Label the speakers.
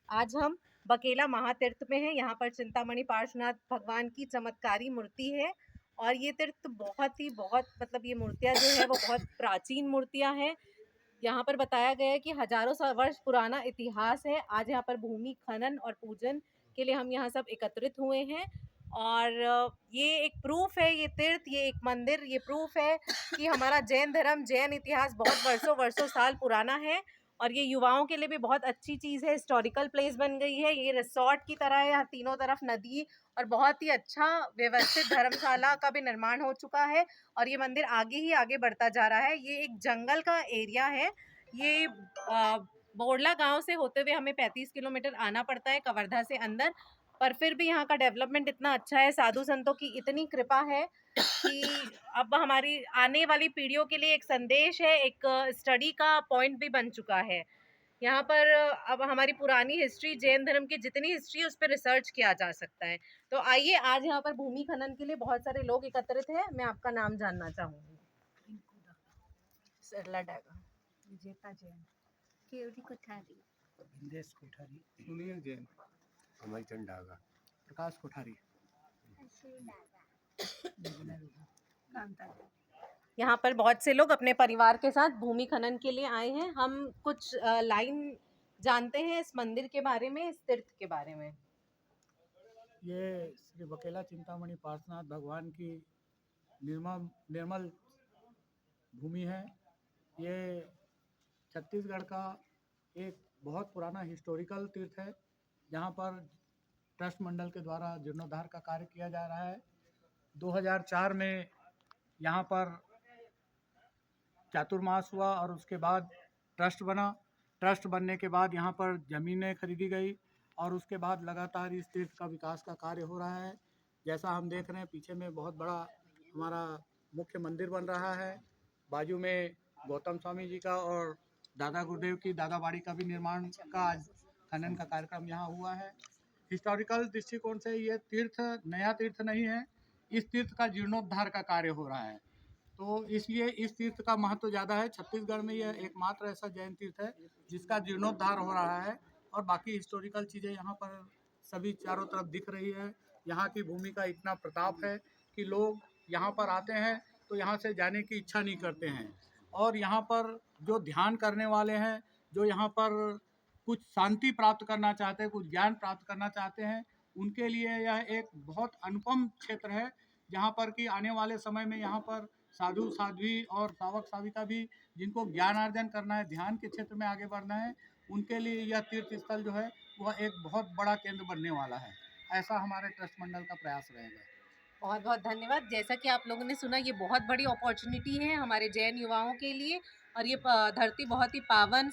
Speaker 1: आज हम बकेला महातीर्थ में हैं। यहाँ पर चिंतामणि पार्श्वनाथ भगवान की चमत्कारी मूर्ति है और ये तीर्थ बहुत मतलब ये मूर्तियाँ जो है वो बहुत प्राचीन मूर्तियाँ हैं। यहाँ पर बताया गया है कि हजारों वर्ष पुराना इतिहास है। आज यहाँ पर भूमि खनन और पूजन के लिए हम यहाँ सब एकत्रित हुए हैं और ये एक प्रूफ है, ये तीर्थ, ये एक मंदिर, ये प्रूफ है कि हमारा जैन धर्म, जैन इतिहास बहुत वर्षों वर्षों साल पुराना है और ये युवाओं के लिए भी बहुत अच्छी चीज़ है। हिस्टोरिकल प्लेस बन गई है, ये रिसोर्ट की तरह है, यहाँ तीनों तरफ नदी और बहुत ही अच्छा व्यवस्थित धर्मशाला का भी निर्माण हो चुका है और ये मंदिर आगे ही आगे बढ़ता जा रहा है। ये एक जंगल का एरिया है। ये बोरला गांव से होते हुए हमें 35 किलोमीटर आना पड़ता है कवर्धा से अंदर, पर फिर भी यहाँ का डेवलपमेंट इतना अच्छा है, साधु संतों की इतनी कृपा है कि अब हमारी आने वाली पीढ़ियों के लिए एक संदेश है, एक स्टडी का पॉइंट भी बन चुका है। यहाँ पर अब हमारी पुरानी हिस्ट्री, जैन धर्म की जितनी हिस्ट्री है उस पर रिसर्च किया जा सकता है। तो आइए, आज यहाँ पर भूमि खनन के लिए बहुत सारे लोग एकत्रित हैं। मैं आपका नाम जानना चाहूंगी। सरला डागा,
Speaker 2: विजेता जैन,
Speaker 3: केवरी कोठारी,
Speaker 2: विंदेश कोठारी, सुनील जैन,
Speaker 4: अमरचंद डागा,
Speaker 2: प्रकाश कोठारी,
Speaker 1: यहाँ पर बहुत से लोग अपने परिवार के साथ भूमि खनन के लिए आए हैं। हम कुछ लाइन जानते हैं इस मंदिर के बारे में, इस तीर्थ के बारे में।
Speaker 2: ये श्री बकेला चिंतामणि पार्श्वनाथ भगवान की निर्मल भूमि है। ये छत्तीसगढ़ का एक बहुत पुराना हिस्टोरिकल तीर्थ है, जहाँ पर ट्रस्ट मंडल के द्वारा जीर्णोद्धार का कार्य किया जा रहा है। 2004 में यहाँ पर चातुर्मास हुआ और उसके बाद ट्रस्ट बना। ट्रस्ट बनने के बाद यहाँ पर ज़मीनें खरीदी गई और उसके बाद लगातार इस तीर्थ का विकास का कार्य हो रहा है। जैसा हम देख रहे हैं, पीछे में बहुत बड़ा हमारा मुख्य मंदिर बन रहा है। बाजू में गौतम स्वामी जी का और दादा गुरुदेव की दादाबाड़ी का भी निर्माण का आज खनन का कार्यक्रम यहाँ हुआ है। हिस्टोरिकल दृष्टिकोण से ये तीर्थ नया तीर्थ नहीं है, इस तीर्थ का जीर्णोद्धार का कार्य हो रहा है, तो इसलिए इस तीर्थ का महत्व ज़्यादा है। छत्तीसगढ़ में यह एकमात्र ऐसा जैन तीर्थ है जिसका जीर्णोद्धार हो रहा है और बाकी हिस्टोरिकल चीज़ें यहाँ पर सभी चारों तरफ दिख रही है। यहाँ की भूमि का इतना प्रताप है कि लोग यहाँ पर आते हैं तो यहाँ से जाने की इच्छा नहीं करते हैं। और यहाँ पर जो ध्यान करने वाले हैं, जो यहाँ पर कुछ शांति प्राप्त करना चाहते हैं, कुछ ज्ञान प्राप्त करना चाहते हैं, उनके लिए यह एक बहुत अनुपम क्षेत्र है, जहाँ पर कि आने वाले समय में यहाँ पर साधु साध्वी और सावक साविका भी जिनको ज्ञानार्जन करना है, ध्यान के क्षेत्र में आगे बढ़ना है, उनके लिए यह तीर्थ स्थल जो है वह एक बहुत बड़ा केंद्र बनने वाला है। ऐसा हमारे ट्रस्ट मंडल का प्रयास रहेगा।
Speaker 1: बहुत बहुत धन्यवाद। जैसा कि आप लोगों ने सुना, ये बहुत बड़ी अपॉर्चुनिटी है हमारे जैन युवाओं के लिए और ये धरती बहुत ही पावन